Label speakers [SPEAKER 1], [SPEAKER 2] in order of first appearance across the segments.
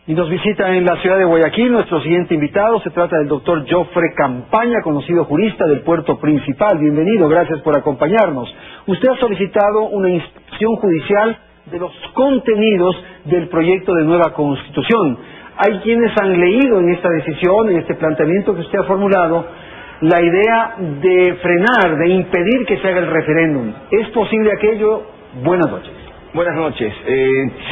[SPEAKER 1] Y nos visita en la ciudad de Guayaquil nuestro siguiente invitado. Se trata del doctor Jofre Campaña, conocido jurista del puerto principal. Bienvenido, gracias por acompañarnos. Usted ha solicitado una inspección judicial de los contenidos del proyecto de nueva Constitución. Hay quienes han leído en esta decisión, en este planteamiento que usted ha formulado, la idea de frenar, de impedir que se haga el referéndum. ¿Es posible aquello? Buenas noches.
[SPEAKER 2] Buenas noches.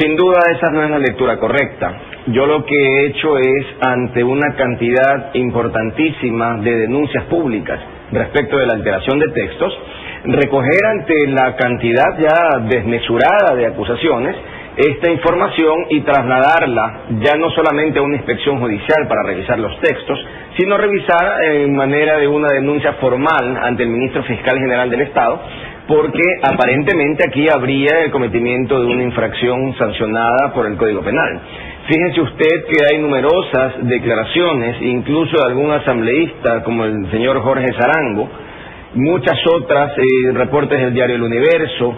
[SPEAKER 2] Sin duda esa no es la lectura correcta. Yo lo que he hecho es, ante una cantidad importantísima de denuncias públicas respecto de la alteración de textos, recoger ante la cantidad ya desmesurada de acusaciones esta información y trasladarla ya no solamente a una inspección judicial para revisar los textos, sino revisar en manera de una denuncia formal ante el ministro fiscal general del Estado, porque aparentemente aquí habría el cometimiento de una infracción sancionada por el Código Penal. Fíjese usted que hay numerosas declaraciones, incluso de algún asambleísta como el señor Jorge Zarango, muchas otras, reportes del diario El Universo,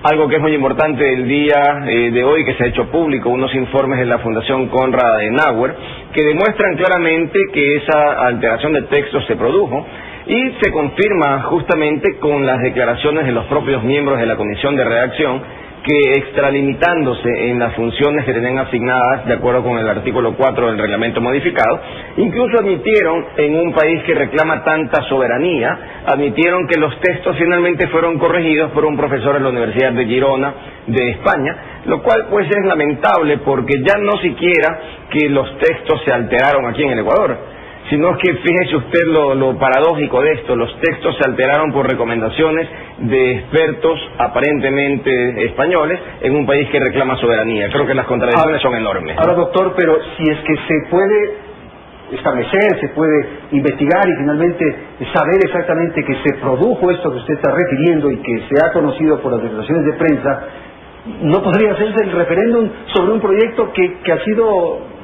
[SPEAKER 2] algo que es muy importante el día de hoy que se ha hecho público, unos informes de la Fundación Konrad Adenauer, que demuestran claramente que esa alteración de textos se produjo, y se confirma justamente con las declaraciones de los propios miembros de la Comisión de Redacción, que extralimitándose en las funciones que tenían asignadas de acuerdo con el artículo 4 del reglamento modificado, incluso admitieron, en un país que reclama tanta soberanía, admitieron que los textos finalmente fueron corregidos por un profesor de la Universidad de Girona de España, lo cual pues es lamentable, porque ya no siquiera que los textos se alteraron aquí en el Ecuador, sino que fíjese usted lo paradójico de esto: los textos se alteraron por recomendaciones de expertos aparentemente españoles en un país que reclama soberanía. Creo que las contradicciones son enormes.
[SPEAKER 1] Ahora, doctor, pero si es que se puede establecer, se puede investigar y finalmente saber exactamente que se produjo esto que usted está refiriendo y que se ha conocido por las declaraciones de prensa, ¿no podría hacerse el referéndum sobre un proyecto que ha sido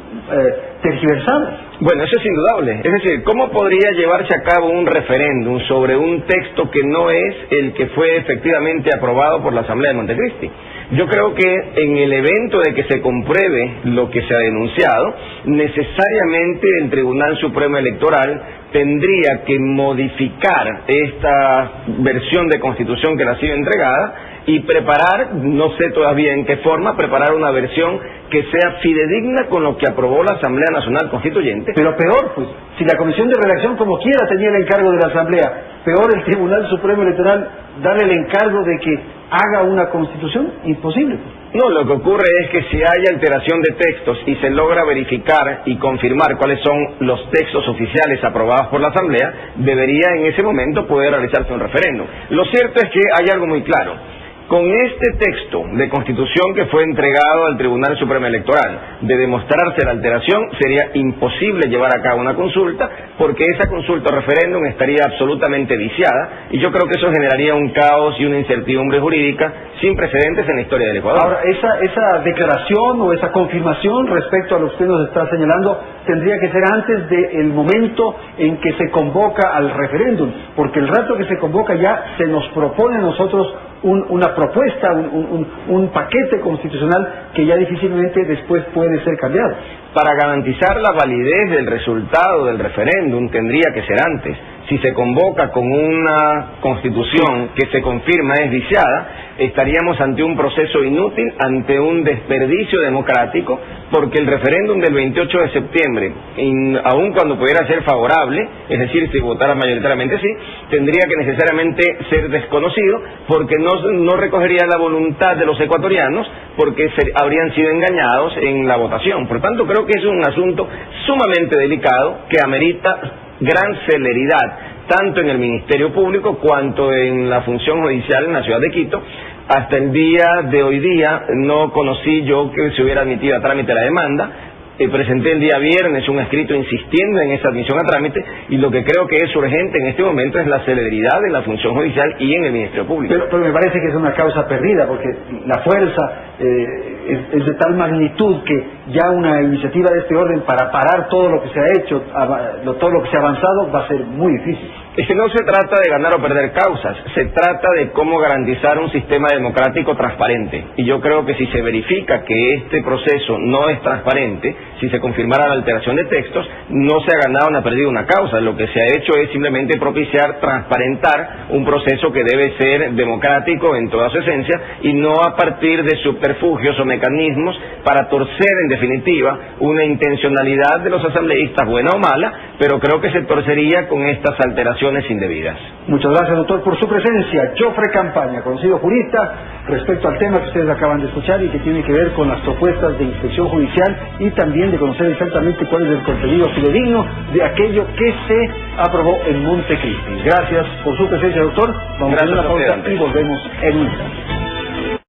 [SPEAKER 1] tergiversado?
[SPEAKER 2] Bueno, eso es indudable. Es decir, ¿cómo podría llevarse a cabo un referéndum sobre un texto que no es el que fue efectivamente aprobado por la Asamblea de Montecristi? Yo creo que en el evento de que se compruebe lo que se ha denunciado, necesariamente el Tribunal Supremo Electoral tendría que modificar esta versión de Constitución que le ha sido entregada y preparar, no sé todavía en qué forma, preparar una versión que sea fidedigna con lo que aprobó la Asamblea Nacional Constituyente.
[SPEAKER 1] Pero peor, pues, si la Comisión de Redacción como quiera tenía el encargo de la Asamblea, peor el Tribunal Supremo Electoral darle el encargo de que haga una Constitución, imposible.
[SPEAKER 2] No, lo que ocurre es que si hay alteración de textos y se logra verificar y confirmar cuáles son los textos oficiales aprobados por la Asamblea, debería en ese momento poder realizarse un referéndum. Lo cierto es que hay algo muy claro. Con este texto de Constitución que fue entregado al Tribunal Supremo Electoral, de demostrarse la alteración, sería imposible llevar a cabo una consulta, porque esa consulta o referéndum estaría absolutamente viciada, y yo creo que eso generaría un caos y una incertidumbre jurídica sin precedentes en la historia del Ecuador.
[SPEAKER 1] Ahora, esa declaración o esa confirmación respecto a lo que usted nos está señalando tendría que ser antes del momento en que se convoca al referéndum, porque el rato que se convoca ya se nos propone a nosotros una propuesta, un paquete constitucional que ya difícilmente después puede ser cambiado.
[SPEAKER 2] Para garantizar la validez del resultado del referéndum tendría que ser antes. Si se convoca con una constitución que se confirma es viciada, estaríamos ante un proceso inútil, ante un desperdicio democrático, porque el referéndum del 28 de septiembre, aun cuando pudiera ser favorable, es decir, si votara mayoritariamente sí, tendría que necesariamente ser desconocido, porque no recogería la voluntad de los ecuatorianos, porque habrían sido engañados en la votación. Por tanto, creo que es un asunto sumamente delicado que amerita gran celeridad, tanto en el Ministerio Público cuanto en la función judicial en la ciudad de Quito. Hasta el día de hoy día no conocí yo que se hubiera admitido a trámite la demanda. Presenté el día viernes un escrito insistiendo en esa admisión a trámite, y lo que creo que es urgente en este momento es la celeridad en la función judicial y en el Ministerio Público.
[SPEAKER 1] Pero me parece que es una causa perdida, porque la fuerza es de tal magnitud que ya una iniciativa de este orden para parar todo lo que se ha hecho, todo lo que se ha avanzado, va a ser muy difícil.
[SPEAKER 2] Es que no se trata de ganar o perder causas, se trata de cómo garantizar un sistema democrático transparente. Y yo creo que si se verifica que este proceso no es transparente, si se confirmara la alteración de textos, no se ha ganado ni ha perdido una causa. Lo que se ha hecho es simplemente propiciar, transparentar un proceso que debe ser democrático en toda su esencia y no a partir de subterfugios o mecanismos para torcer en definitiva una intencionalidad de los asambleístas, buena o mala, pero creo que se torcería con estas alteraciones indebidas.
[SPEAKER 1] Muchas gracias, doctor, por su presencia. Jofre Campaña, conocido jurista, respecto al tema que ustedes acaban de escuchar y que tiene que ver con las propuestas de inspección judicial y también de conocer exactamente cuál es el contenido fidedigno de aquello que se aprobó en Montecristi. Gracias por su presencia, doctor. Vamos a hacer una pausa y volvemos en un instante.